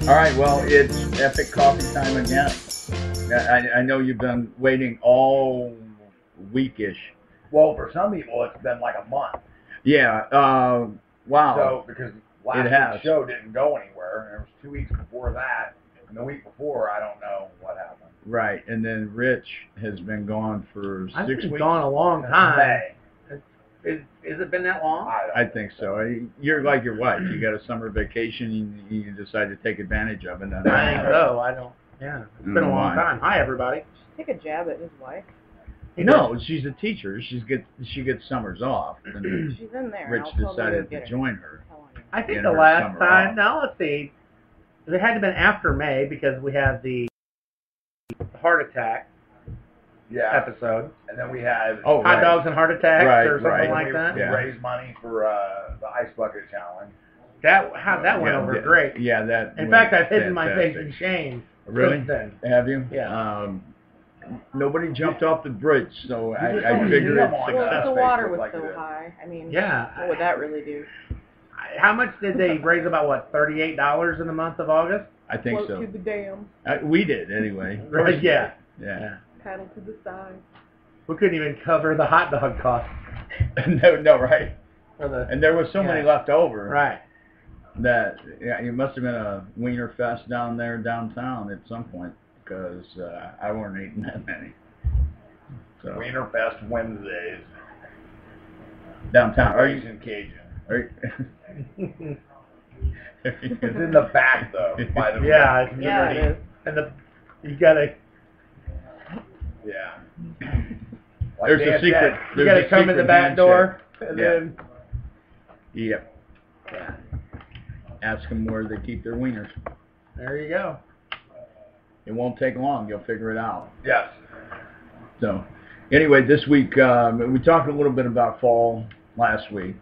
All right, well, it's epic coffee time again. I know you've been waiting all weekish. Well, for some people, it's been like a month. Yeah. Wow. So because last has. week's show didn't go anywhere, and it was 2 weeks before that, and the week before, I don't know what happened. Right, and then Rich has been gone for I've 6 been weeks. gone a long time. May. Is it been that long? I think so. You're like your wife. You got a summer vacation, and you decide to take advantage of it. And I think so. I don't. Yeah, it's been a long time. Hi, everybody. Take a jab at his wife. No, she's a teacher. She gets summers off. And She's in there. Rich I'll totally decided go get to her. join her. Tell her. I think In the her last summer time. off. Now let's see. It had to have been after May because we had the heart attack Yeah. episode. And then we had Oh, Hot right. dogs and heart attacks Right, or something right. like we that. Yeah. raised money for the Ice Bucket Challenge. That went Yeah, over yeah, great. Yeah, that. In went fact, I've hidden my face fantastic. in shame. Really? Since then. Have you? Yeah. Nobody jumped off the bridge, so I just don't figured see it's them on Well, successful. the water Facebook was like so it is. high. I mean, Yeah. what would that really do? How much did they raise? About what? $38 in the month of August. I think Float so. to the dam, We did anyway. Right? Yeah. Yeah. paddle to the side. We couldn't even cover the hot dog cost. no, right. For the, And there was so many Yeah. left over right. that it must have been a wiener fest down there downtown at some point because I weren't eating that many. So Wiener Fest Wednesdays. downtown. Are you? Asian Cajun. Are you It's in the back, though, by the Yeah, it's Yeah, it is. And you gotta Yeah. There's a Dan secret. said, you There's gotta a come in secret the back handshake. door and Yeah. then Yep. yeah. Ask them where they keep their wieners. There you go. It won't take long. You'll figure it out. Yes. So, anyway, this week we talked a little bit about fall last week.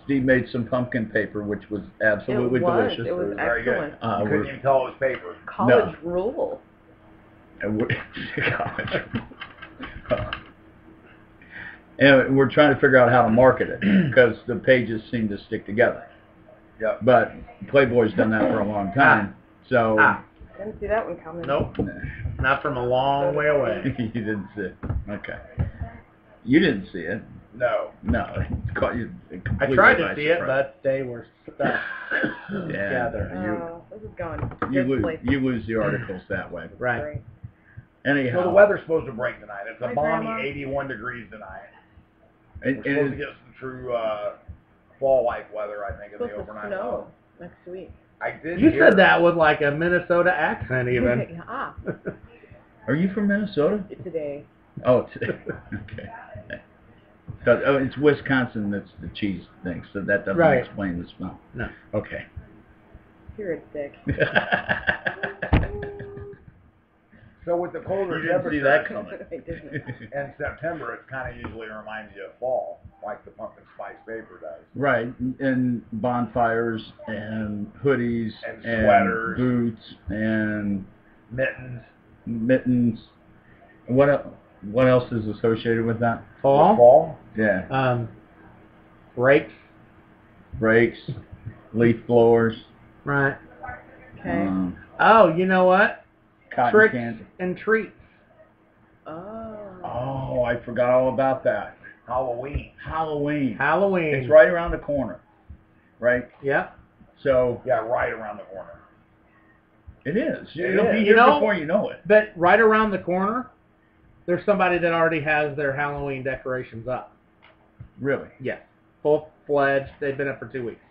Steve made some pumpkin paper, which was absolutely it was. delicious. It was very good. excellent. You couldn't even tell it was paper. College rule. And we're trying to figure out how to market it because the pages seem to stick together. Yep. But Playboy's done that for a long time. So Didn't see that one coming. Nope. Not from a long way away. you didn't see it. Okay. You didn't see it. No. No. It caught you I completely tried to by see it, surprise. but they were stuck together. Oh, this is going. You good lose. place. You lose the articles that way. Right. Great. Anyhow. So the weather's supposed to break tonight. It's a Hi, balmy Grandma. 81 degrees tonight. And, We're supposed to and get some true fall-like weather, I think, in It's the supposed to overnight snow low. next week. I did You hear said that with like a Minnesota accent even. are you from Minnesota? Today. Oh, okay. So, it's Wisconsin that's the cheese thing, so that doesn't Right. explain the smell. No. Okay. You're a dick. So with the colder You didn't see that coming. I didn't. in September, it kind of usually reminds you of fall, like the pumpkin spice paper does. Right, and bonfires and hoodies And sweaters. boots and Mittens. mittens. What else is associated with that? Fall. Fall. Yeah, Rakes. brakes, leaf blowers, Right. Okay. Oh, you know what? cotton Tricks candy. and treats. Oh. Oh, I forgot all about that. Halloween. Halloween. Halloween. It's right around the corner, right? Yep. So Yeah, right around the corner. it is. It It'll be is. here You know- before you know it. But right around the corner, there's somebody that already has their Halloween decorations up. Really? Yes. Full-fledged. They've been up for 2 weeks.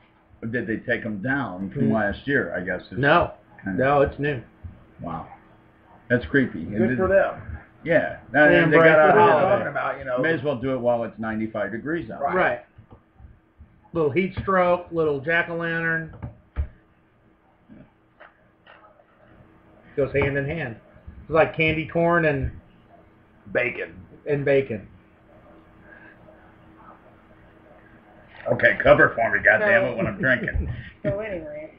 Or did they take them down from last year? I guess. is No. kind of- No, it's new. Wow. That's creepy. And Good for them. Yeah. They And they embrace got the We're out holiday. talking about, you know, May as well do it while it's 95 degrees out. Right. Little heat stroke, little jack-o'-lantern. Goes hand in hand. It's like candy corn and bacon. bacon. Okay, cover for me, goddammit, when I'm drinking. So anyway.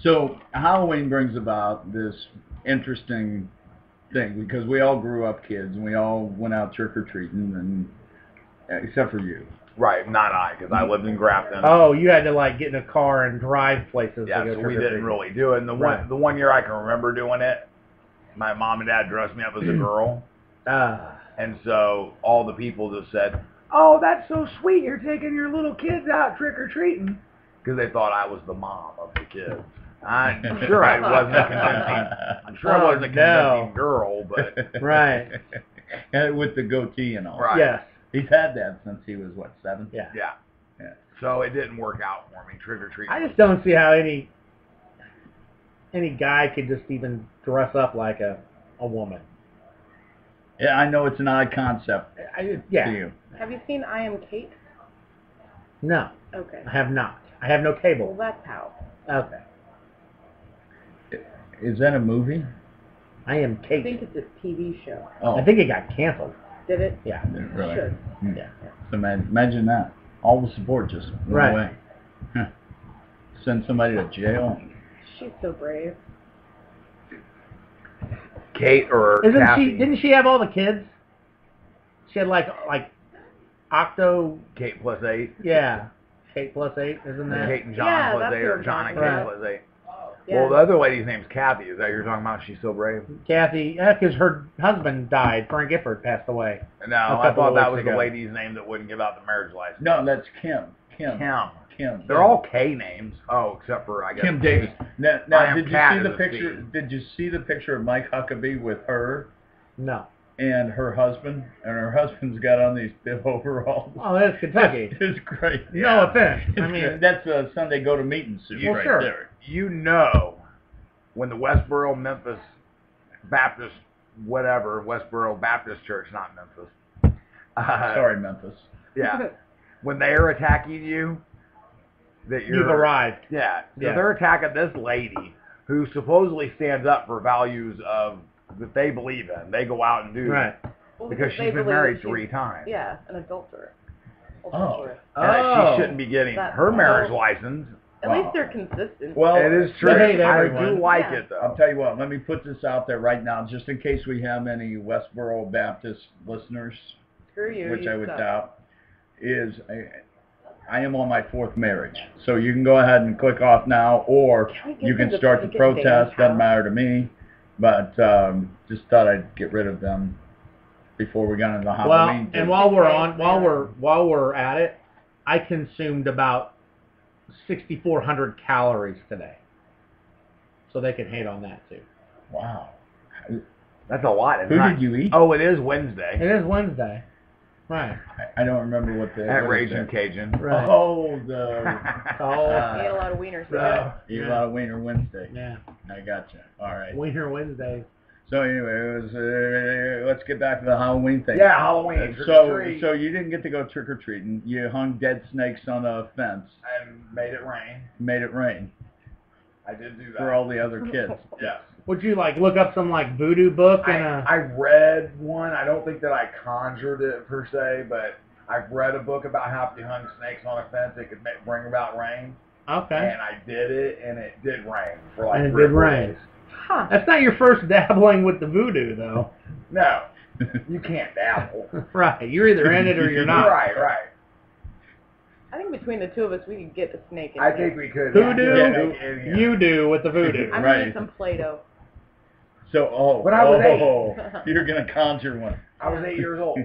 So Halloween brings about this interesting thing because we all grew up kids and we all went out trick or treating, and except for you. Right, not I, because I lived in Grafton. Oh, you had to like get in a car and drive places. Yeah, to go so we trick or didn't treating. really do it. And Right. the one year I can remember doing it, my mom and dad dressed me up as a girl. And so all the people just said, "Oh, that's so sweet. You're taking your little kids out trick-or-treating." Because they thought I was the mom of the kids. I'm sure I wasn't a convincing. I'm sure I wasn't a convincing girl, but Right. And with the goatee and all. Right. Yes. He's had that since he was, what, 7? Yeah. yeah. Yeah. So it didn't work out for me. Trick-or-treating. I just don't see how any guy could just even dress up like a woman. Yeah, I know it's an odd concept Yeah. to you. Have you seen I Am Kate? No, Okay. I have not. I have no Well, cable. that's how. Okay. Is that a movie? I am I Kate. think it's a TV show. Oh, I think it got canceled. Did it? Yeah. really? Should. Hmm. Yeah. So imagine that. All the support just went Right. away. Huh. Send somebody to jail. She's so brave. Kate or Kathy. Didn't she have all the kids? She had like Octo. Kate plus 8. Yeah. Kate plus 8, isn't that? Kate and John Yeah, plus that's 8, what or I'm John and talking Kate about. plus 8. Yeah. Well, the other lady's name's Kathy. Is that what you're talking about? She's so brave. Kathy. Yeah, because her husband died. Frank Gifford passed away. No, A I couple thought of that weeks was the ago. lady's name that wouldn't give out the marriage license. No, that's Kim. Kim. Kim. They're all K names. Oh, except for I guess Kim Davis. Now I am did you Cat see the is a picture? C. Did you see the picture of Mike Huckabee with her No. and her husband? And her husband's got on these bib overalls. Oh, that's Kentucky. It's great. No offense. It's I mean, great. That's a Sunday go to meeting suit Well, right sure. there. You know, when the Westboro Memphis Baptist, Westboro Baptist Church, not Memphis. Sorry, Memphis. Yeah. When they're attacking you, that you've arrived. Yeah. So Yeah. they're attacking this lady who supposedly stands up for values of that they believe in. They go out and do Right. Well, because they she's been believe married that 3 times. Yeah, an adulterer. Oh. Adulteress. And she shouldn't be getting That- her marriage well, license. At Wow. least they're consistent. Well, It is true. They hate I everyone. do like Yeah. it though. I'll tell you what. Let me put this out there right now, just in case we have any Westboro Baptist listeners, Screw you. which you I would suck. doubt. I am on my 4th marriage, so you can go ahead and click off now, or Can we get you can them to start the take it in Dave's protest. Doesn't house? matter to me, but just thought I'd get rid of them before we got into the Well, Halloween. and while we're at it, I consumed about 6,400 calories today. So they can hate on that too. Wow, That's a lot. It's who not- did you eat? Oh, it is Wednesday It is Wednesday. Right. I don't remember what the at what is Raging that? Cajun. Right. Oh, the Oh, Ate a lot of wieners. Bro. eat a Yeah. lot of Wiener Wednesday. Yeah. I gotcha. All right. Winter Wednesday. So anyway, it was, let's get back to the Halloween thing. Yeah, Halloween. So trick-or-treat, so you didn't get to go trick or treating. You hung dead snakes on a fence, and made it rain. made it rain I did do that. for all the other kids. Yes. Would you like look up some like voodoo book and I read one. I don't think that I conjured it per se, but I've read a book about how if you hung snakes on a fence, it could bring about rain. okay. And I did it, and it did rain for like And it 3 or did 4 rain. days. Huh. That's not your first dabbling with the voodoo though. No, you can't dabble. Right. You're either in it or you're not. Right. I think between the two of us, we could get a snake in I here. think we could. Voodoo, Yeah. you do with the voodoo. I'm Right. gonna need some Play-Doh. So When I was you're gonna conjure one. I was 8 years old.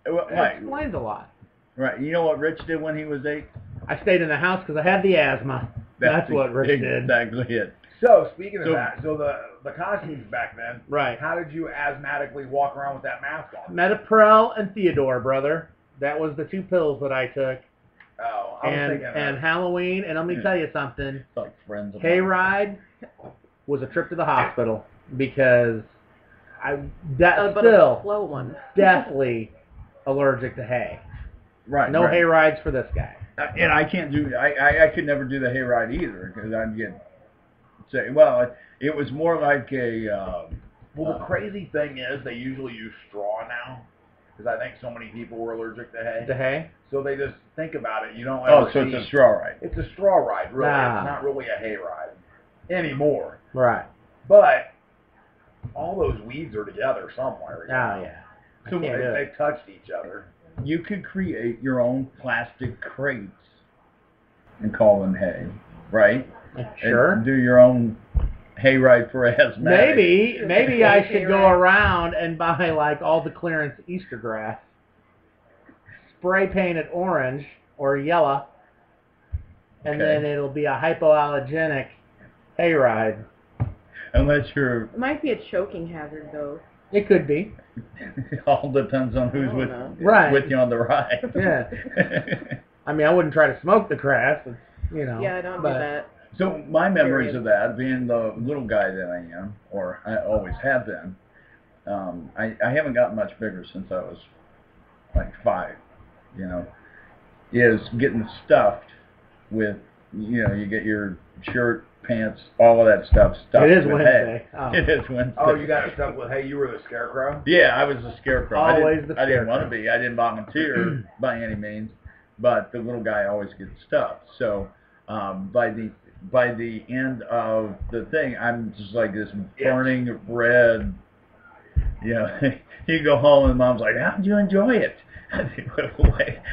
Well, That right, explains a lot. right. You know what Rich did when he was 8? I stayed in the house because I had the asthma. That's what Rich did. Exactly it. So speaking of So- that, so the costumes back then. Right. How did you asthmatically walk around with that mask on? Metaprel and Theodore, brother. That was the 2 pills that I took. Oh, I was And thinking. Halloween, and let me tell you something. It's like friends. of mine. Hayride was a trip to the hospital because that's But a still slow one. deathly allergic to hay. Right. No right. hayrides for this guy. And I can't do. I could never do the hayride either because I'd get. Say, well, it was more like a. Well, the crazy thing is they usually use straw now because I think so many people were allergic to hay. To hay? So they just think about it. You don't Oh, ever so see. it's a straw ride. It's a straw ride, really. Nah. It's not really a hay ride anymore. Right. But all those weeds are together somewhere. Oh, yeah. I So can't do They it. touched each other. you could create your own plastic crates and call them hay, right? Sure. And do your own hayride for asthmatic. Maybe I should go around and buy like all the clearance Easter grass, spray paint it orange or yellow, and then it'll be a hypoallergenic hayride. Unless you're... It might be a choking hazard, though. It could be. It all depends on who's with you on the ride. Yeah. I mean, I wouldn't try to smoke the grass, you know. Yeah, I don't do that. So my memories of that, being the little guy that I am, or I always have been, I haven't gotten much bigger since I was like 5, you know, is getting stuffed with, you know, you get your shirt, pants, all of that stuff stuffed with hay. Wednesday. Oh. It is Wednesday. Oh, you got stuff with hay? You were the scarecrow? Yeah, I was the scarecrow. Always the I didn't want to scarecrow. be. I didn't volunteer by any means, but the little guy always gets stuffed. So by the end of the thing, I'm just like this burning red. You know, you go home and Mom's like, "How did you enjoy it?" I think,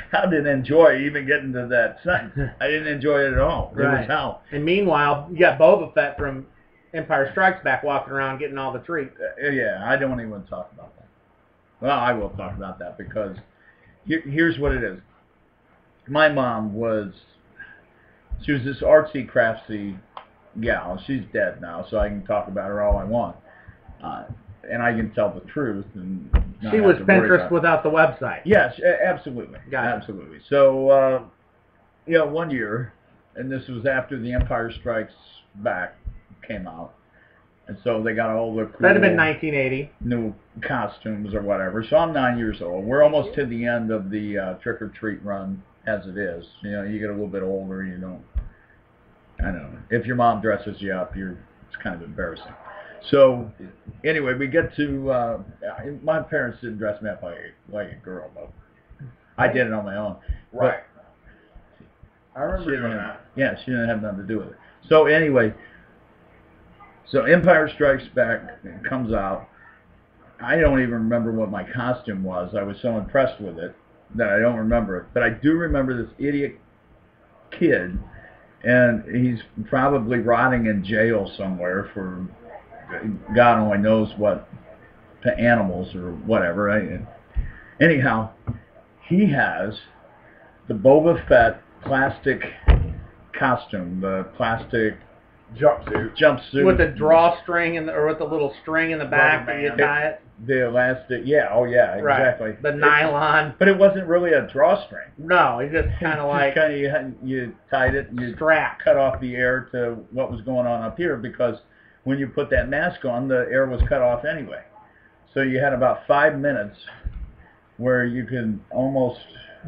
how did I enjoy even getting to that sentence? I didn't enjoy it at all. It was hell. And meanwhile, you got Boba Fett from Empire Strikes Back walking around getting all the treats. Yeah, I don't even want to talk about that. Well, I will talk about that because here's what it is. My mom she was this artsy, craftsy gal. She's dead now, so I can talk about her all I want. And I can tell the truth. And she was Pinterest without the website. Yes, absolutely. Absolutely. So, you know, one year, and this was after The Empire Strikes Back came out, and so they got all the cool That'd have been 1980. new costumes or whatever. So I'm 9 years old. We're almost to the end of the trick-or-treat run as it is. You know, you get a little bit older, you don't, I don't know. If your mom dresses you up, it's kind of embarrassing. So, anyway, we get to, my parents didn't dress me up like a girl, but I did it on my own. Right. I remember doing that. Yeah, she didn't have nothing to do with it. So, anyway, Empire Strikes Back comes out. I don't even remember what my costume was. I was so impressed with it that I don't remember it. But I do remember this idiot kid, and he's probably rotting in jail somewhere for God only knows what, to animals or whatever. Anyhow, he has the Boba Fett plastic costume, the plastic jumpsuit with the drawstring or with the little string in the back that you tie it. The elastic, exactly. The nylon. But it wasn't really a drawstring. No, it just kind of like you tied it and you strap, cut off the air to what was going on up here, because when you put that mask on, the air was cut off anyway. So you had about 5 minutes where you could almost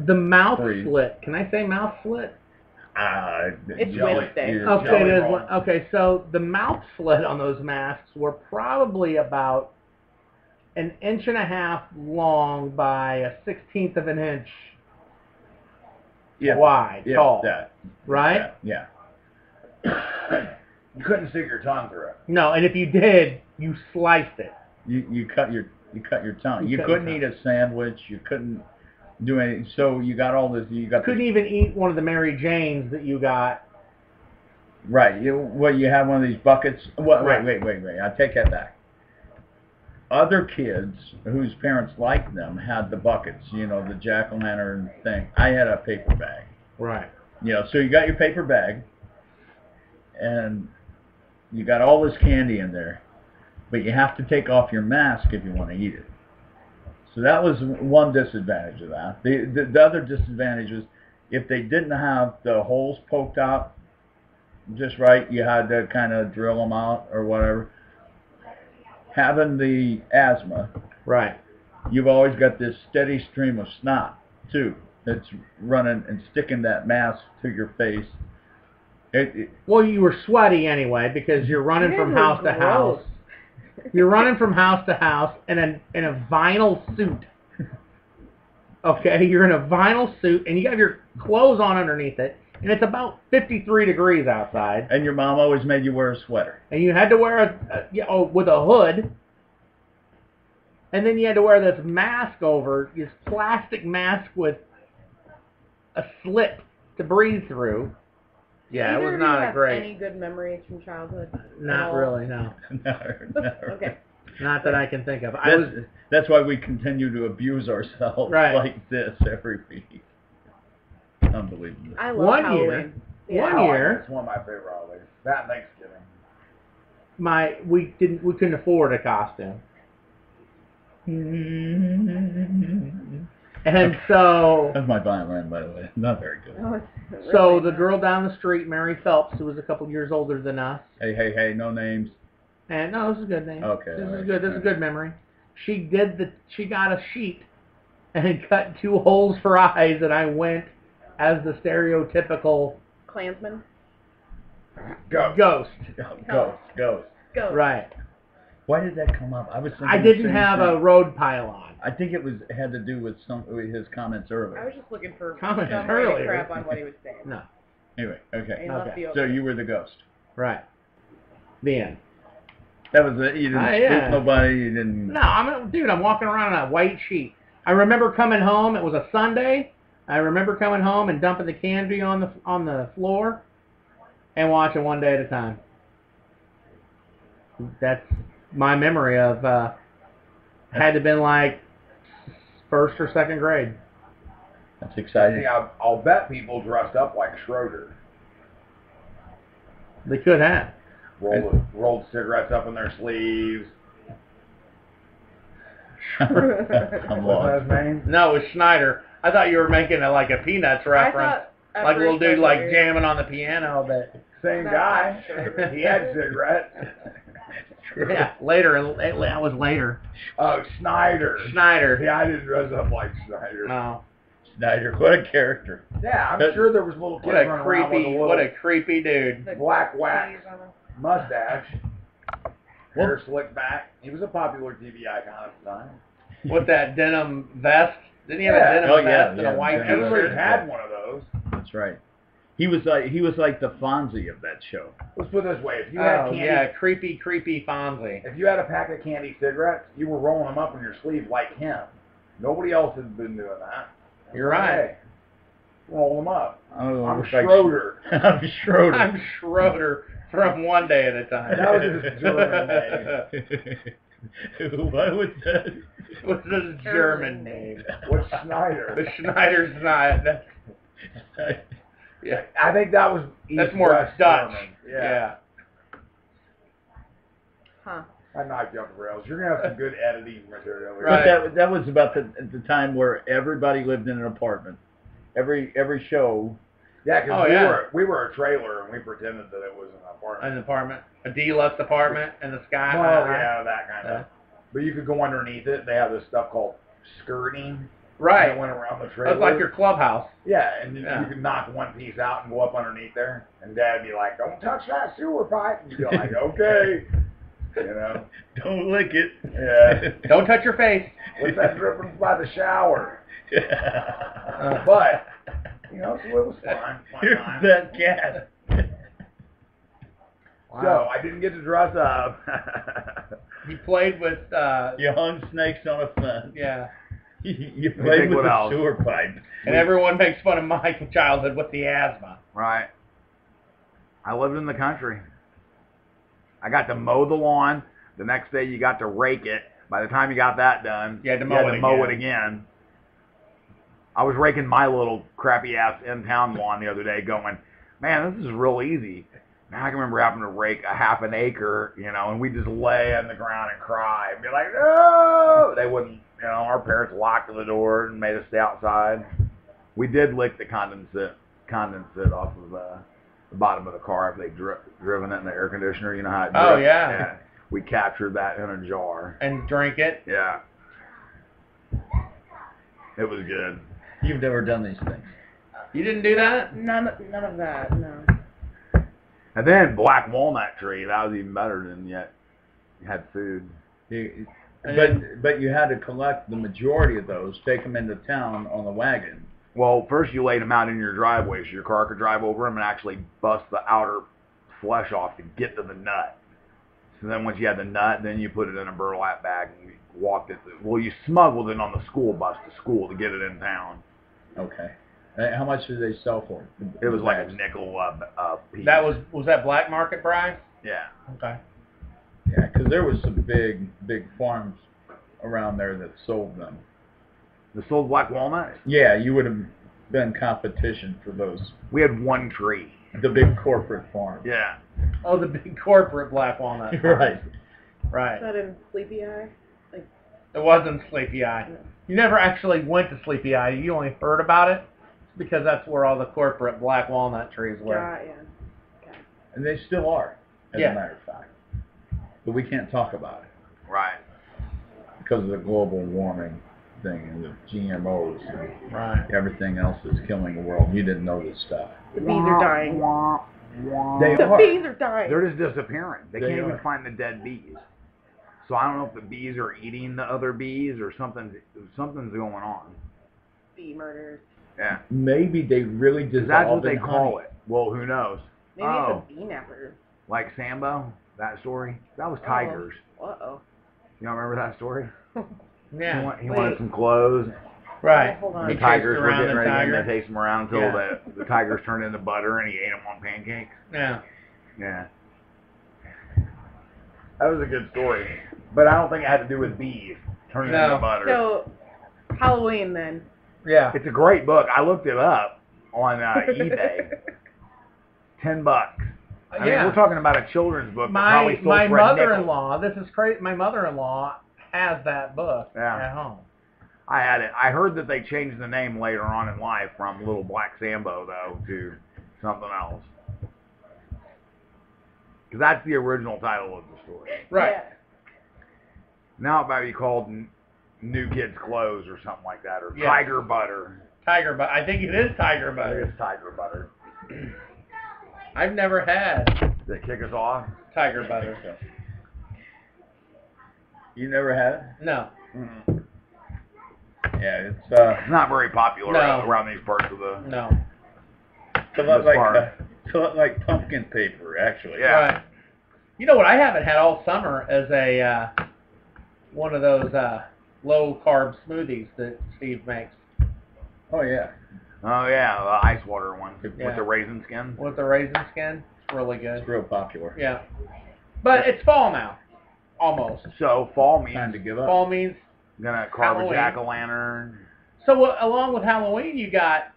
the mouth breathe. slit. Can I say mouth slit? It's Wednesday. Okay, it is. Okay, so the mouth slit on those masks were probably about 1.5 inches long by 1/16 of an inch wide, tall. Right? Yeah. You couldn't stick your tongue through it. No, and if you did, you sliced it. You cut your tongue. You couldn't eat a sandwich. You couldn't do anything. So you got all this. You couldn't even eat one of the Mary Janes that you got. Right. You have one of these buckets. Well, wait. I take that back. Other kids whose parents liked them had the buckets. You know, the jack-o'-lantern thing. I had a paper bag. Right. You know, so you got your paper bag, and you got all this candy in there, but you have to take off your mask if you want to eat it. So that was one disadvantage of that. The other disadvantage was if they didn't have the holes poked out just right, you had to kind of drill them out or whatever. Having the asthma, right, you've always got this steady stream of snot, too, that's running and sticking that mask to your face. Well, you were sweaty anyway because you're running from house to house. You're running from house to house in a vinyl suit. Okay, you're in a vinyl suit and you got your clothes on underneath it, and it's about 53 degrees outside. And your mom always made you wear a sweater. And you had to wear with a hood. And then you had to wear this mask over, this plastic mask with a slit to breathe through. Yeah, it was not a great. Any good memories from childhood? Not really, no. No. Okay. Not that I can think of. That's why we continue to abuse ourselves like this every week. Unbelievable. I love Halloween. One year. It's one of my favorite holidays. That and Thanksgiving. We couldn't afford a costume. And so... That's my violin, by the way. Not very good. So the girl down the street, Mary Phelps, who was a couple years older than us. Hey, no names. And no, this is a good name. Okay. This is good. This is a good memory. She got a sheet and cut 2 holes for eyes, and I went as the stereotypical Klansman. Ghost. Ghost. Right. Why did that come up? I was thinking I didn't have a road pylon. I think it had to do with his comments earlier. I was just looking for comments some earlier. crap on what he was saying. No. Anyway, okay. So you were the ghost. Right. The end. That was it. You didn't spook nobody. You didn't. No, I'm walking around on a white sheet. I remember coming home. It was a Sunday. I remember coming home and dumping the candy on the floor and watching One Day at a Time. That's my memory of. Had to have been like 1st or 2nd grade. That's exciting. See, I'll bet people dressed up like Schroeder. They could have. Rolled cigarettes up in their sleeves. I'm lost. What's his name? No, it was Schneider. I thought you were making a Peanuts reference. Like a little dude jamming on the piano, but... Same guy. He had cigarettes. Yeah, later. That was later. Oh, Schneider. Yeah, I didn't dress up like Schneider. No. Schneider, what a character. Yeah, I'm sure there was little kids running around with a little what a creepy dude. Black wax mustache. Hair slicked back. He was a popular TV icon at the time. With that denim vest. Didn't he have a denim vest and a white t-shirt? Everybody had one of those. That's right. He was like the Fonzie of that show. Let's put it this way: if you had candy, creepy Fonzie. If you had a pack of candy cigarettes, you were rolling them up in your sleeve like him. Nobody else has been doing that. You're right. Roll them up. I'm Schroeder. I'm Schroeder. I'm Schroeder from One Day at a Time. That was his German name. What was that? What's his German name? What's Schneider? The Schneider's not. Yeah, I think that was. That's more West Dutch. German. Yeah. Huh. I knocked you off the rails. You're gonna have some good editing material. Right. But that was about the time where everybody lived in an apartment. Every show. Yeah, because we were a trailer and we pretended that it was an apartment. A deluxe apartment in the sky. Well, yeah, that kind of. But you could go underneath it. They have this stuff called skirting. Right. That went around the trailer. That's like your clubhouse. Yeah, and you could knock one piece out and go up underneath there. And Dad'd be like, "Don't touch that sewer pipe." And you'd be like, "Okay." You know. Don't lick it. Yeah. Don't touch your face. What's that dripping by the shower? Yeah. But you know, so it was fun. Here's that cat. So I didn't get to dress up. He played with. You hung snakes on a fence. Yeah. You played with a sewer pipe. And everyone makes fun of my childhood with the asthma. Right. I lived in the country. I got to mow the lawn. The next day you got to rake it. By the time you got that done, you had to mow it again. I was raking my little crappy ass in-town lawn the other day going, man, this is real easy. Now I can remember having to rake a half an acre, you know, and we'd just lay on the ground and cry and be like, no! They wouldn't, you know, our parents locked the door and made us stay outside. We did lick the condensate off of the bottom of the car after they'd driven it in the air conditioner. You know how it drips? Oh, yeah. We captured that in a jar. And drink it? Yeah. It was good. You've never done these things. You didn't do that? None of that, no. And then black walnut tree, that was even better than yet you had food. But you had to collect the majority of those, take them into town on the wagon. Well, first you laid them out in your driveway so your car could drive over them and actually bust the outer flesh off to get to the nut. So then once you had the nut, then you put it in a burlap bag and you walked it. Well, you smuggled it on the school bus to school to get it in town. Okay. How much did they sell for? It was like a nickel a piece. That was that black market price? Yeah. Okay. Yeah, because there was some big farms around there that sold them. They sold black walnuts? Yeah, you would have been competition for those. We had one tree. The big corporate farms. Yeah. Oh, the big corporate black walnut. Right. Right. Is that in Sleepy Eye? Like, It wasn't Sleepy Eye. No. You never actually went to Sleepy Eye. You only heard about it because that's where all the corporate black walnut trees were. yeah. And they still are, as Yeah. a matter of fact. But we can't talk about it Right. because of the global warming thing and the GMOs and Right. everything else that's killing the world. You didn't know this stuff. The bees are dying. They The are. bees are dying. They're just disappearing. They They can't even are. find the dead bees. So I don't know if the bees are eating the other bees or something's going on. Bee murders. Yeah. Maybe they really dissolved That's what they in call honey. it. Well, who knows? Maybe Oh. it's a bee napper. Like Sambo, that story? That was tigers. Uh-oh. You don't remember that story? Yeah. He wanted some clothes. Right. Hold on. The He tigers chased were around getting the ready tiger. to chase him around until Yeah. the tigers turned into butter and he ate them on pancakes. Yeah. Yeah. That was a good story. But I don't think it had to do with bees turning No. into butter. So, Halloween then. Yeah. It's a great book. I looked it up on eBay. $10. I mean, Yeah. we're talking about a children's book that My probably sold my for a nickel. mother-in-law. This is crazy. My mother-in-law has that book Yeah. at home. I had it. I heard that they changed the name later on in life from Little Black Sambo, though, to something else. Because that's the original title of the story. Right. Yeah. Now it might be called New Kids Clothes or something like that, or Yeah. Tiger Butter. Tiger butter. I think it is tiger I think butter. it's Tiger Butter. I've never had Does it kick us off? tiger butter. You never had it? No. Mm-mm. Yeah, it's It's not very popular No. around these parts of the... No. a lot This like part. it's a lot like pumpkin paper, actually. Yeah. Right. You know what I haven't had all summer is a one of those low carb smoothies that Steve makes Oh yeah. Oh, yeah, the ice water one Yeah. with the raisin skin. with the raisin skin. It's really good. It's real popular. Yeah. But it's fall now. Almost. So fall means Time to give up. Fall means gonna carve Halloween. a jack-o'-lantern. so along with Halloween you got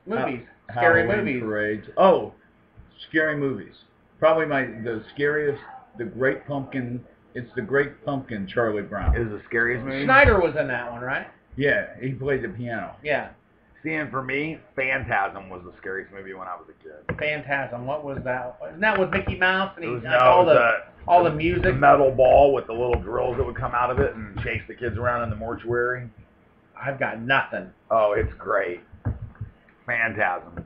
movies. Scary Halloween movies. Parades. Oh, scary movies. Probably the scariest, the Great Pumpkin. It's the Great Pumpkin, Charlie Brown. Is the scariest movie. Schneider was in that one, right? Yeah, he played the piano. Yeah. Seeing for me, Phantasm was the scariest movie when I was a kid. Phantasm. What was that? Isn't that with Mickey Mouse and It was, he's no, all it was the all the a music? metal ball with the little drills that would come out of it and chase the kids around in the mortuary. I've got nothing. Oh, it's great. Phantasm.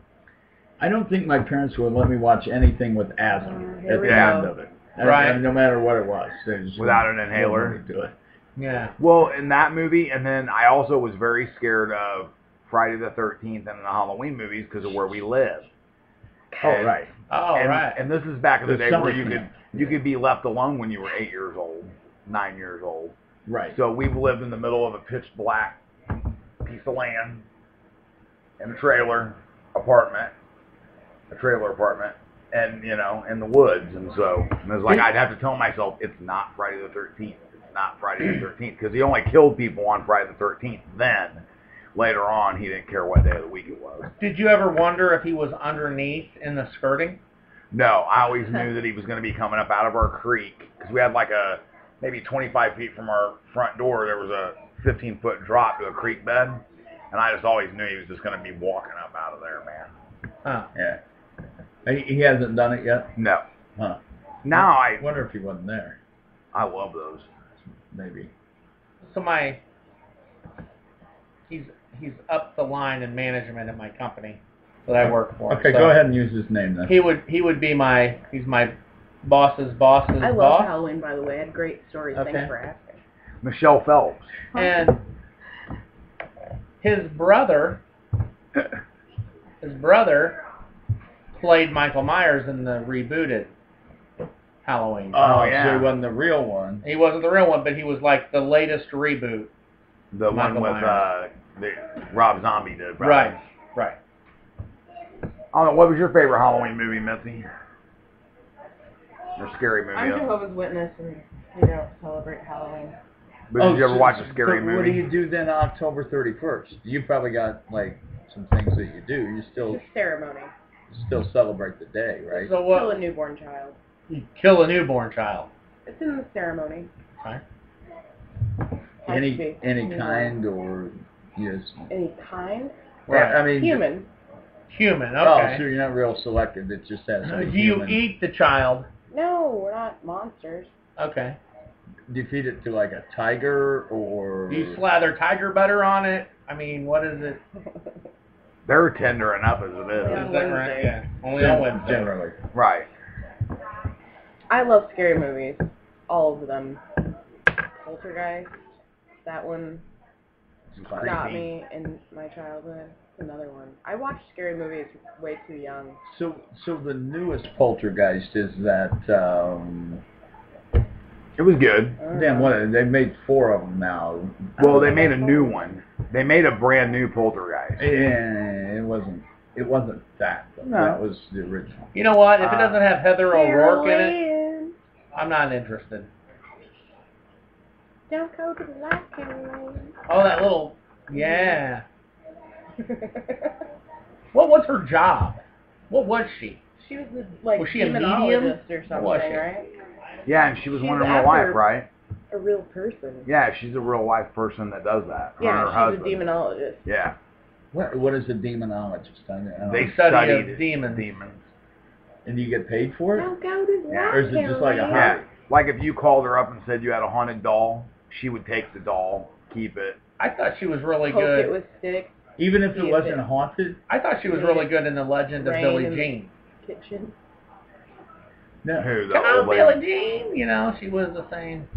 I don't think my parents would let me watch anything with asthma Here at we the go. end of it. Right. No matter what it was. They just Without an wouldn't inhaler? let me do it. Yeah. Well, in that movie, and then I also was very scared of Friday the 13th and the Halloween movies because of where we live. Oh, And- right. Oh, and, right. And this is back in the The day summer where you camp. could be left alone when you were 8 years old, 9 years old. Right. So we've lived in the middle of a pitch black piece of land in a trailer apartment, and in the woods. And so it was like I'd have to tell myself it's not Friday the 13th. It's not Friday the 13th because he only killed people on Friday the 13th. Then later on, he didn't care what day of the week it was. Did you ever wonder if he was underneath in the skirting? No, I always knew that he was going to be coming up out of our creek because we had like maybe 25 feet from our front door. There was a 15-foot drop to a creek bed, and I just always knew he was just going to be walking up out of there, man. Huh. Yeah. He hasn't done it yet? No. Huh. Now I wonder if he wasn't there. I love those. Maybe. So he's up the line in management at my company that I work for. Okay, so go ahead and use his name then. He would be he's my boss's boss's I love boss. Halloween, by the way. I had great stories. Okay. Thanks for asking. Michelle Phelps. And his brother played Michael Myers in the rebooted Halloween. Oh, yeah. so he wasn't the real one. He wasn't the real one, but he was like the latest reboot. The Michael one with Myers. the Rob Zombie did. Probably. Right. I don't know. What was your favorite Halloween movie, Missy? Or scary movie? I'm Jehovah's Witness, and we don't celebrate Halloween. But did you ever watch a scary but movie? What do you do then on October 31st? You probably got like some things that you do. You still It's a ceremony. celebrate the day, right? So Kill what? a newborn child. You kill a newborn child. It's in the ceremony. Okay. Has to be. Any Newborn. kind or yes. Any kind? Right. I mean, Human. Human. Oh, Okay. so you're not real selective. It just has some Do you human. eat the child? No, we're not monsters. Okay. Do you feed it to like a tiger or? Do you slather tiger butter on it? I mean, what is it? They're tender enough as it Yeah. is. Is that right? Wednesday. Yeah. Only on Wednesday. Generally. Right. I love scary movies. All of them. Poltergeist. That one got me in my childhood. Another one. I watched scary movies way too young. So the newest Poltergeist is that. It was good. Damn, what? They've made 4 of them now. Well, they made a new one. They made a brand new Poltergeist. Yeah, it wasn't. It wasn't that. Though. No. That was the original. You know what? If it doesn't have Heather O'Rourke in it, Carolyn, I'm not interested. don't go to the light, Carolyn. Oh, that little. Yeah. What was her job? What was she? She was the, like, Was she a medium? demonologist or something, Was she? right? Yeah, and she was She's one in real after- life, right? A real person. Yeah, she's a real life person that does that. Her and her Yeah, she's husband. a demonologist. Yeah. What is a demonologist? I don't They know. study of studied demons. And you get paid for it? Don't go to the Yeah. light, Or is it just like a Carolyn. Yeah. hobby? Like if you called her up and said you had a haunted doll, she would take the doll, keep it. I thought she was really Poke good. it with sticks. Even if See it if wasn't it- haunted? I thought she was really good in The Legend of Rain Billie in the Jean. kitchen. No. Who, the Come on, old lady? Billie Jean! You know, she was the same.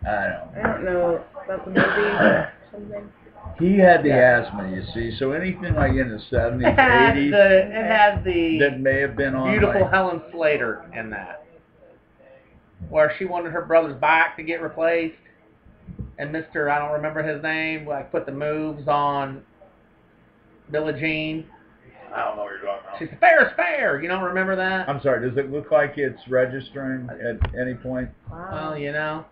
I I don't know about the movie or something. He had the Yeah. asthma, you see. So anything like in the 70s, It had 80s, the that may have been on beautiful like, Helen Slater in that, where she wanted her brother's bike to get replaced, and Mr. I don't remember his name, like put the moves on Billie Jean. I don't know what you're talking about. She's fair is fair. You don't remember that? I'm sorry, does it look like it's registering at any point? Wow. Well, you know,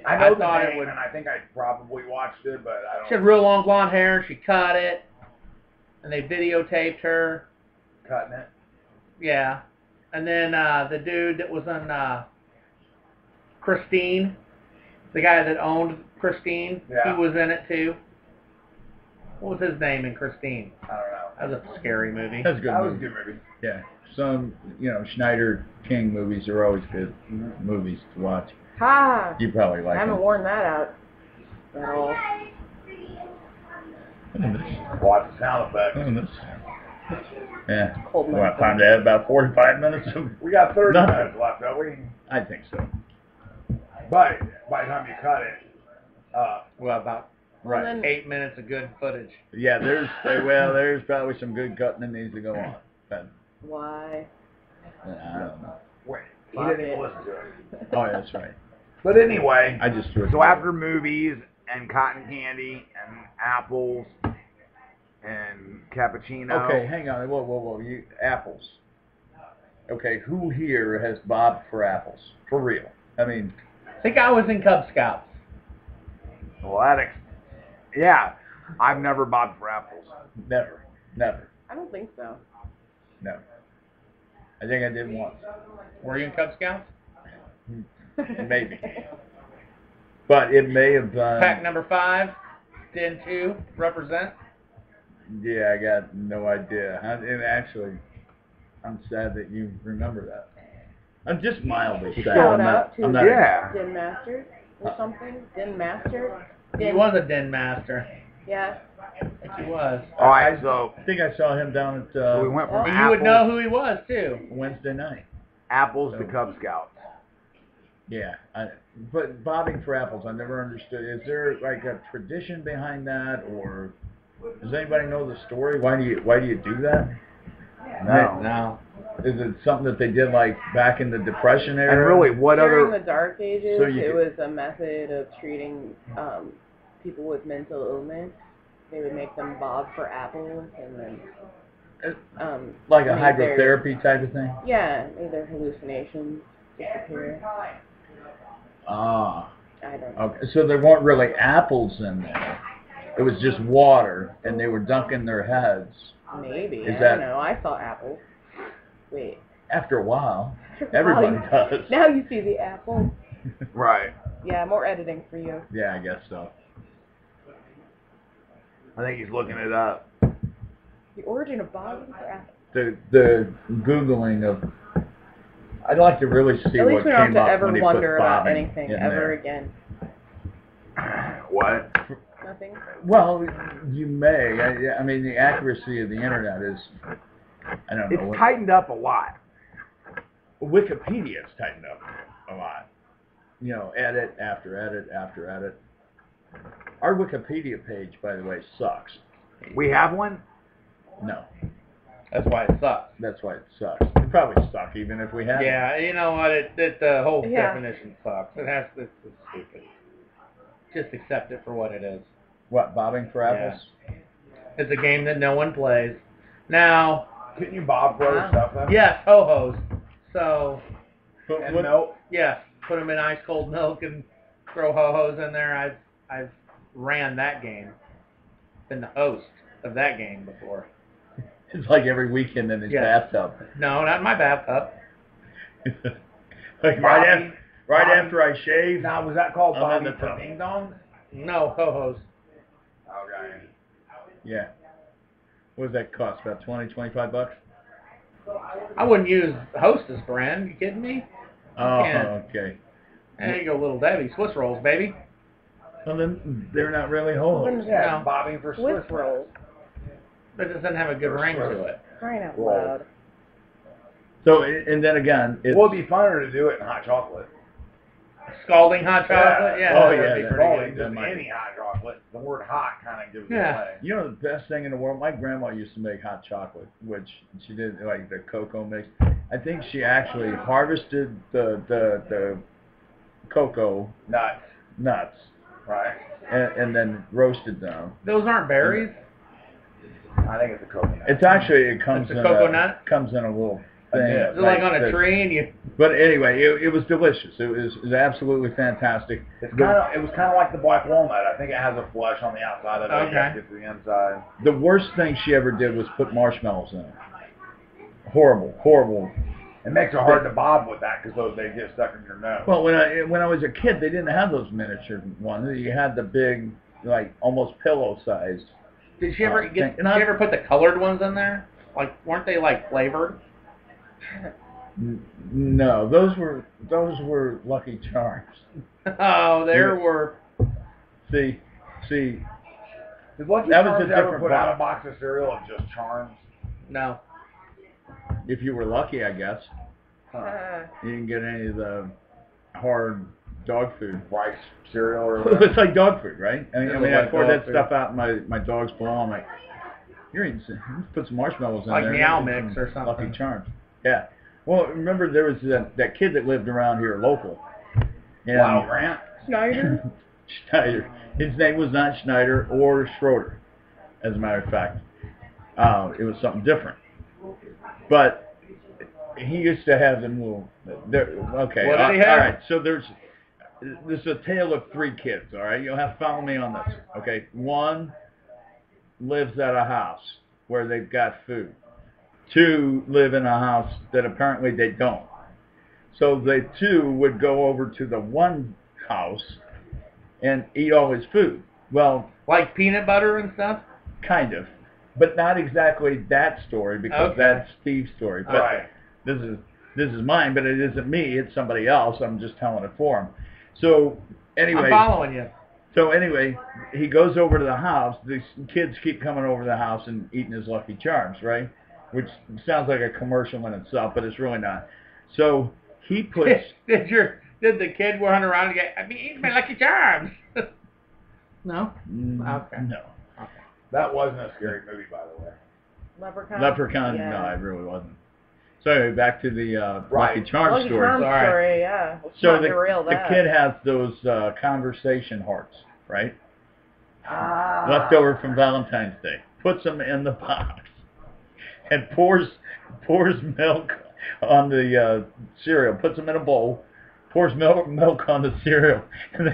I I know the thought it name, would- and I think I probably watched it, but I she had don't real long blonde hair. And she cut it, and they videotaped her. cutting it. Yeah, and then the dude that was on Christine, the guy that owned Christine, Yeah. he was in it too. What was his name in Christine? I don't know. That was a scary movie. That's a good That was a movie. good movie. Yeah. Some, Schneider King movies are always good movies to watch. Ha! You probably I like haven't them. worn that out at all. Watch the sound effects. Yeah. Cold Well, time to add about 45 minutes of... We got 30 Nothing. minutes left, don't we? I think so. But by the time you cut it, Well, about Well, then- 8 minutes of good footage. Yeah, there's probably some good cutting that needs to go on. But Why? I don't know. wait, he Fuck didn't even it. listen to it. Oh, yeah, that's right. But anyway, I just threw it. so after movies and cotton candy and apples and cappuccino. Okay, hang on. Whoa. You apples. Okay, who here has bobbed for apples? For real? I mean, I think I was in Cub Scouts. Well, yeah, I've never bobbed for apples. never. I don't think so. No. I think I did once. Were you in Cub Scouts? Maybe. But it may have Pack number 5, Den 2, represent. Yeah, I got no idea. And actually, I'm sad that you remember that. I'm just mildly sad. Shout out to Yeah. Den Master or something. Den Master. He was a Den Master. Yeah. I think he was. All right, so I think I saw him down at so we went from But you apples, would know who he was, too. Wednesday night. apples to Cub Scouts. Yeah, but bobbing for apples, I never understood. Is there like a tradition behind that, or does anybody know the story? Why do you do that? No. No. Is it something that they did like back in the Depression era? And really, what During other? the Dark Ages, So you it could- was a method of treating people with mental illness. They would make them bob for apples and then like a made their- hydrotherapy type of thing? Yeah, made their hallucinations disappear. Ah. I don't know. Okay. So there weren't really apples in there. It was just water, and they were dunking their heads. Maybe. Is I that- don't know. I saw apples. Wait. After a while, everybody does. Now you see the apple. Right. Yeah, more editing for you. Yeah, I guess so. I think he's looking it up. The origin of bobbing for apples. The Googling of... I'd like to really see At what least we don't have came to up ever when he wonder put about bobbing anything in ever there. again. What? Nothing. Well, you may. I mean, the accuracy of the internet is... I don't know. It's tightened up a lot. Wikipedia's tightened up a lot. You know, edit after edit after edit. Our Wikipedia page, by the way, sucks. We have one. No, That's why it sucks. that's why it sucks. It probably suck even if we had it. Yeah, you know what? The whole Yeah. definition sucks. It's stupid. Just accept it for what it is. What, bobbing for apples? It's a game that no one plays. Now, Couldn't you bob for other stuff? Though? yes, ho-hos. So, But And what- milk. yes, put them in ice cold milk and throw ho-hos in there. I've ran that game. Been the host of that game before. It's like every weekend in his Yeah. bathtub. No, not in my bathtub. Like Bobby- right Bobby- after I shave. Now, was that called I'm in Bobby the for tub. Ding Dong? No, ho-hos. Okay. Yeah. What does that cost? About $20-25? I wouldn't use Hostess brand. You kidding me? Oh, Yeah. okay. There you go, Little Debbie. Swiss rolls, baby. Well, then they're not really ho-hos. Yeah, No. bobbing for Swiss rolls. But it doesn't have a good ring to it. Crying out Roll. loud. So, and then again, it's... Well, it'd be funner to do it in hot chocolate. Scalding hot chocolate? Yeah. Oh, that would yeah, be that- pretty Scalding, good. that might any be. hot chocolate. The word hot kind of gives it Yeah. away. You know the best thing in the world? My grandma used to make hot chocolate, which she did like the cocoa mix. I think she actually harvested the cocoa Nuts, nuts right? and then roasted them. Those aren't berries? I think it's a coconut. It's actually it comes It's a in coconut? comes in a little thing. Yeah. Is it like on a that- tree and you... But anyway, it was delicious. It was absolutely fantastic. It was kind of like the black walnut. I think it has a flesh on the outside of it. Okay. You have to get to the inside. The worst thing she ever did was put marshmallows in it. Horrible. It makes it hard to bob with that because they get stuck in your nose. Well, when I was a kid, they didn't have those miniature ones. You had the big, like almost pillow-sized. Did she ever thing. did And she ever put the colored ones in there? Like, weren't they like flavored? No, those were Lucky Charms. Oh, there Yeah. were... See, Did Lucky that was Charms a ever different put out a box. box of cereal of just Charms? No. if you were lucky, I guess, you didn't get any of the hard dog food. Rice cereal or whatever? It's like dog food, right? I It mean, was I like poured dog that food. stuff out in my dog's bowl. I'm like, you're eating some, put some marshmallows in Like there. Meow and eat Mix some or something. Lucky Charms. Yeah. Well, remember there was that kid that lived around here local. And Wow, Grant. Schneider? Schneider. His name was not Schneider or Schroeder, as a matter of fact. It was something different. But he used to have them little... Okay. What did he have? All right. So this is a tale of three kids, all right? You'll have to follow me on this, okay? One lives at a house where they've got food. Two live in a house that apparently they don't. So the two would go over to the one house and eat all his food. Well, Like peanut butter and stuff? kind of, but not exactly that story because Okay. that's Steve's story. But Right. this is mine, but it isn't me. It's somebody else. I'm just telling it for him. So anyway, I'm following you. so anyway, he goes over to the house. These kids keep coming over to the house and eating his Lucky Charms, right? Which sounds like a commercial in itself, but it's really not. So he puts. Did the kid run around and go, I've been eating my Lucky Charms? No? Okay. No. That wasn't a scary movie, by the way. Leprechaun? Leprechaun, Yeah. no, it really wasn't. So anyway, back to the Lucky Charms Lucky story. Charms Sorry. story, yeah. Let's So not derail the that. kid has those conversation hearts, right? Ah. Left over from Valentine's Day. Puts them in the box and pours milk on the cereal. Puts them in a bowl. Pours milk on the cereal, and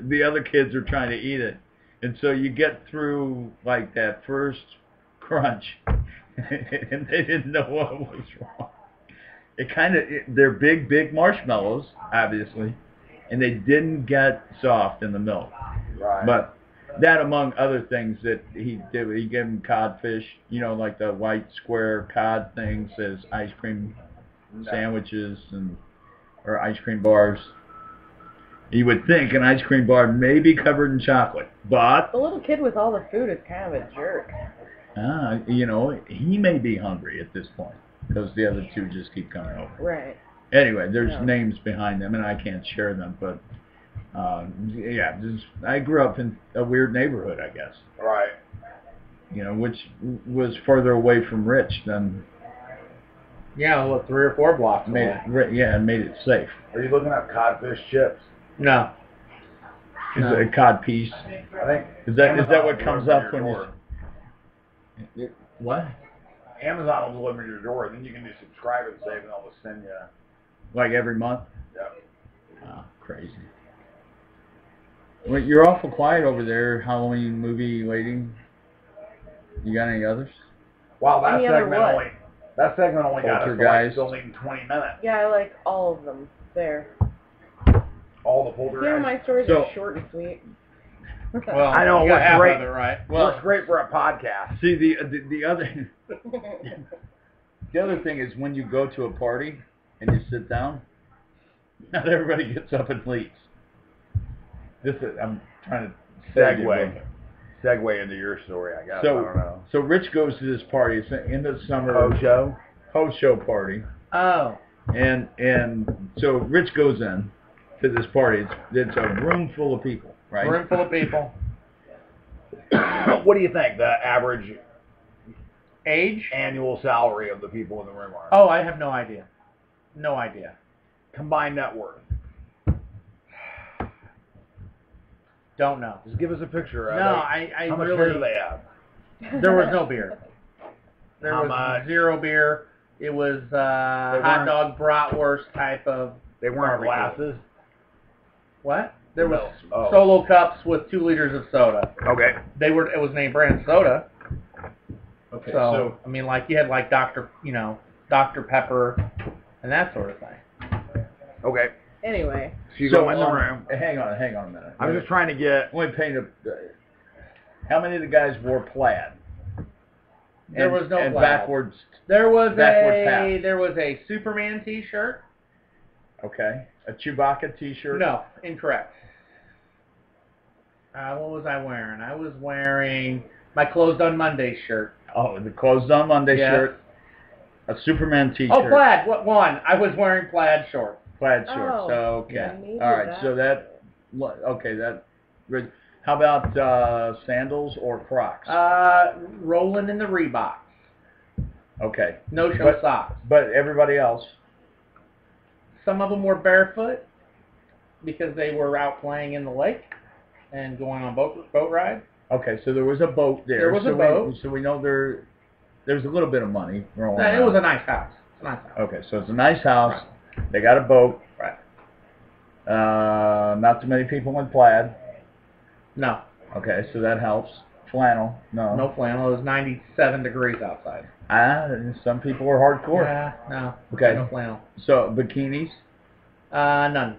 the other kids are trying to eat it, and so you get through like that first crunch, and they didn't know what was wrong. They're big marshmallows, obviously, and they didn't get soft in the milk. Right. But that, among other things that he did, he gave them codfish, like the white square cod things as ice cream sandwiches or ice cream bars. You would think an ice cream bar may be covered in chocolate, but The little kid with all the food is kind of a jerk. he may be hungry at this point because the other two just keep coming over. Right. Anyway, there's Yeah. names behind them, and I can't share them, but I grew up in a weird neighborhood, I guess. Right. Which was further away from Rich than Yeah, 3 or 4 blocks made away. it made it safe. Are you looking at codfish chips? No. Is No. it a cod piece? I think. Is that Amazon what will comes deliver up to when your you? door. What? Amazon will deliver to your door, then you can just subscribe and save, and they'll just send you. Like every month? Yeah. Oh, crazy. Well, you're awful quiet over there, Halloween movie lady. You got any others? Wow, that Any other segment what? only got us to Poltergeist. still needing 20 minutes. Yeah, I like all of them. There. All the Yeah, poltergeist. my stories So- are short and sweet. Well, I know, you got what's half great- of it right. Well, great for a podcast. See, the other the other thing is when you go to a party and you sit down, not everybody gets up and leaves. I'm trying to Segue into your story, I guess. I So, don't know. so Rich goes to this party. It's an end of summer Ho-show? show party, Oh. and so Rich goes in to this party. It's a room full of people, right? Room full of people. What do you think the average Age? annual salary of the people in the room are? Oh, I have no idea. No idea. Combined net worth. Don't know. Just give us a picture of No, it. I How much really. beer do they have? There was no beer. There How was much? 0 beer. It was hot weren't- dog bratwurst type of. They weren't Barbecue. glasses. What? There was No. Oh. solo cups with 2 liters of soda. Okay. It was name brand soda. Okay, So I mean, like you had like Dr. Pepper, and that sort of thing. Okay. Anyway. So you go in the room. Hang on a minute. I'm just trying to get. Let me paint how many of the guys wore plaid? There was no and plaid. backwards. There was Backward pass. there was a Superman T-shirt. Okay, a Chewbacca T-shirt. No, incorrect. What was I wearing? I was wearing my Closed on Monday shirt. Oh, the closed on Monday Yes. shirt. A Superman T-shirt. Oh, plaid. What one? I was wearing plaid shorts. Plaid shorts. Oh, Okay. yeah, maybe All right. that. So that. Okay. That. How about sandals or Crocs? Rolling in the Reeboks. Okay. No show But- socks. But everybody else. Some of them were barefoot because they were out playing in the lake and going on boat rides. Okay. So there was a boat there. There was a boat. So we know there's a little bit of money rolling It around. was a nice house. It's a nice house. Okay. So it's a nice house. They got a boat. Right. Not too many people in plaid. No. Okay. So that helps. Flannel. No. No flannel. It was 97 degrees outside. Some people are hardcore. Yeah, no. Okay. No flannel. So bikinis. None.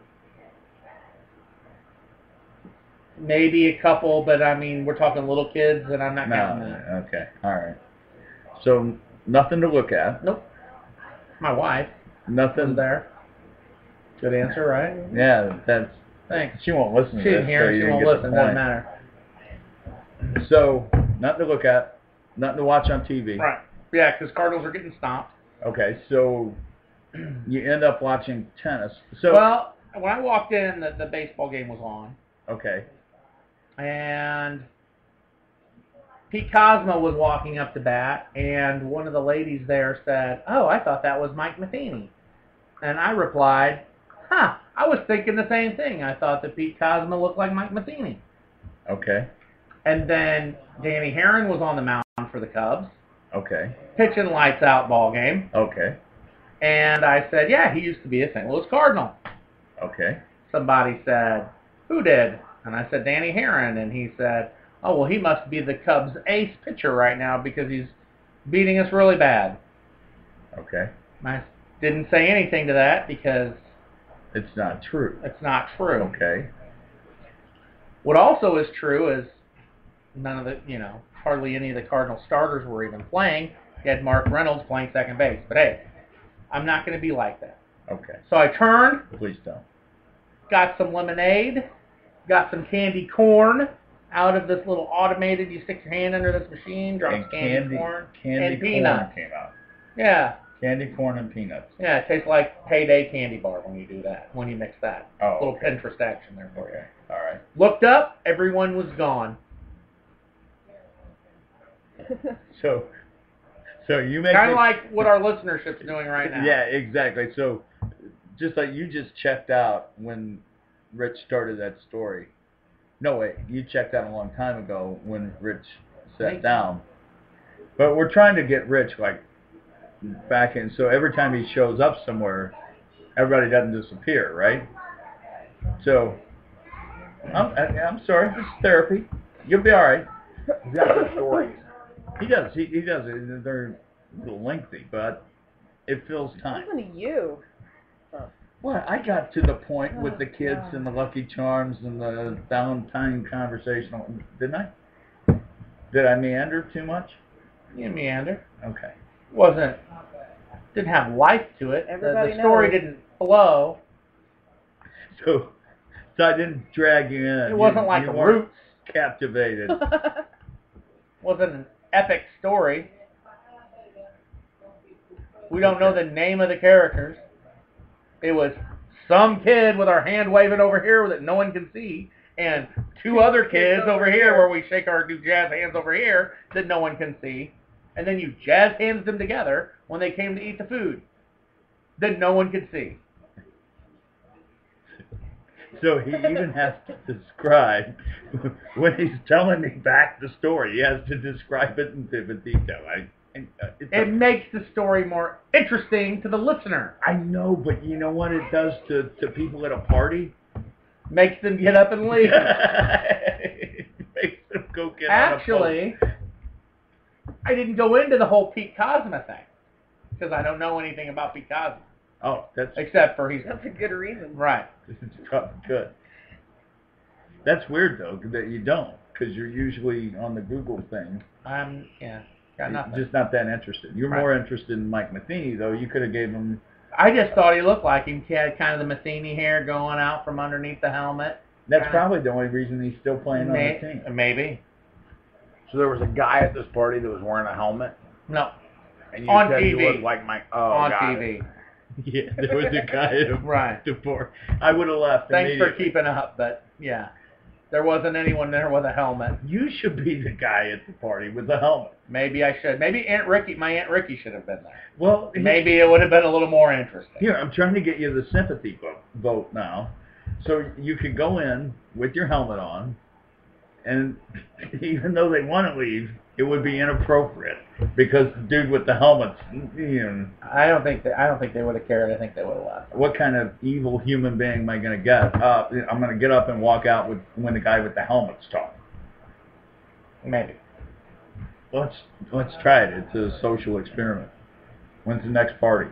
Maybe a couple, but I mean, we're talking little kids, and I'm not counting that. Okay. All right. So nothing to look at. Nope. My wife was Nothing. there. Good answer, right? Yeah, that's. Thanks. She won't listen to She this. didn't hear so it. you She didn't won't get listen. the Doesn't point. matter. So nothing to look at. Nothing to watch on TV. Right. Yeah, because Cardinals are getting stomped. Okay. So you end up watching tennis. So. Well, when I walked in, the baseball game was on, Okay. and Pete Cosmo was walking up to bat, and one of the ladies there said, "Oh, I thought that was Mike Matheny." And I replied, "Huh, I was thinking the same thing. I thought that Pete Cosmo looked like Mike Matheny." Okay. And then Danny Herron was on the mound for the Cubs, Okay. pitching lights out ball game. Okay. And I said, "Yeah, he used to be a St. Louis Cardinal." Okay. Somebody said, "Who did?" And I said, "Danny Herron." And he said, "Oh, well, he must be the Cubs' ace pitcher right now because he's beating us really bad." Okay. I didn't say anything to that because It's not true. it's not true. Okay. What also is true is none of the, hardly any of the Cardinal starters were even playing. You had Mark Reynolds playing second base. But hey, I'm not going to be like that. Okay. So I turned, Please don't. got some lemonade, got some candy corn out of this little automated, you stick your hand under this machine, drops And candy corn, candy and corn peanuts. came out. Yeah. Candy corn and peanuts. Yeah, it tastes like Payday candy bar when you do that, when you mix that. Oh, Little okay. Pinterest action there for you. Okay. All right. Looked up, everyone was gone. So you make Kind it- of like what our listenership's doing right now. Yeah, exactly. So just like you just checked out when Rich started that story. No, wait, you checked out a long time ago when Rich sat down. But we're trying to get Rich like back in, so every time he shows up somewhere, everybody doesn't disappear, right? So I'm sorry, this is therapy. You'll be all right. He's got good stories. He does. He does. They're a little lengthy, but it fills time. Listen to you. Well, I got to the point with the kids and the Lucky Charms and the Valentine conversational, didn't I? Did I meander too much? You meander. Okay. Didn't have life to it. Everybody The story knows. didn't flow. So I didn't drag you in. It wasn't like you a weren't Roots. captivated. Wasn't an epic story. We don't know the name of the characters. It was some kid with our hand waving over here that no one can see, and two other kids over here where we shake our do jazz hands over here that no one can see, and then you jazz hands them together when they came to eat the food that no one could see. So he even has to describe, when he's telling me back the story, he has to describe it in vivid detail. It makes the story more interesting to the listener. I know, but you know what it does to people at a party? Makes them get up and leave. It makes them go get Actually, I didn't go into the whole Pete Cosma thing because I don't know anything about Pete Cosma Oh, that's except for he's That's a good reason. right. good. That's weird though that you don't, because you're usually on the Google thing. Got nothing. Just not that interested. You're more interested in Mike Matheny though. You could have gave him. I just thought he looked like him. He had kind of the Matheny hair going out from underneath the helmet. That's probably the only reason he's still playing on the team. Maybe. So there was a guy at this party that was wearing a helmet, No. and you On said TV. he looked like Mike. Oh, On got TV. it. Yeah, there was a guy at Right. the bar. I would have left. Thanks for immediately. keeping up, but yeah. There wasn't anyone there with a helmet. You should be the guy at the party with the helmet. Maybe I should. Maybe my Aunt Ricky should have been there. Well, Maybe it would have been a little more interesting. Here, I'm trying to get you the sympathy vote now. So you could go in with your helmet on, and even though they want to leave, it would be inappropriate because the dude with the helmet's, I don't think they would have cared. I think they would have left. what kind of evil human being am I going to get? I'm going to get up and walk out when the guy with the helmet's talking. Maybe. Let's try it. It's a social experiment. When's the next party?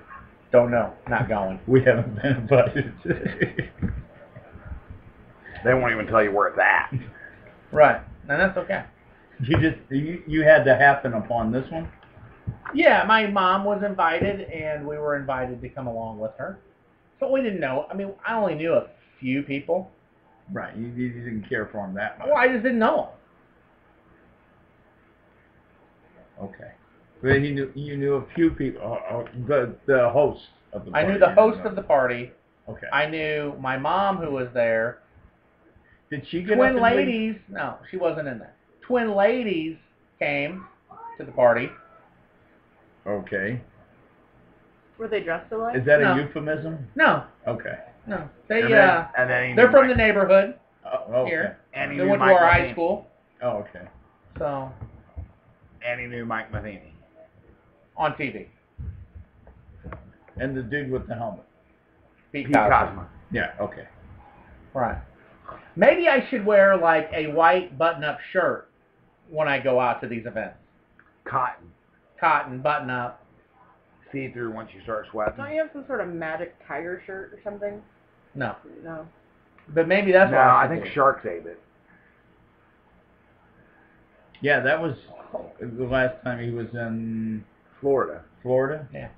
Don't know. Not going. We haven't been invited. They won't even tell you where it's at. Right. And that's okay. You had to happen upon this one? Yeah, my mom was invited, and we were invited to come along with her. So we didn't know. I mean, I only knew a few people. Right. You didn't care for him that much. Well, I just didn't know them. Okay. But you knew a few people. The host of the I party. knew the host of the party. Okay. I knew my mom who was there. Did she get up Twin and leave? ladies. No, she wasn't in there. Twin ladies came to the party. Okay. Were they dressed alike? Is that No. a euphemism? No, Okay. no. They And then he they're knew from Mike- the neighborhood Oh, okay. here. And he They knew went to Mike our high Matheny. school, Oh, okay. so And he knew Mike Matheny. on TV. And the dude with the helmet. Pete Pete Cosma. Cosma. Yeah, okay. Right. Maybe I should wear like a white button-up shirt when I go out to these events. Cotton. Cotton button-up. See through once you start sweating. Don't you have some sort of magic tiger shirt or something? No, No. but maybe that's No, what I should think do. Sharks ate it. Yeah, that was the last time he was in Florida. Florida. Yeah.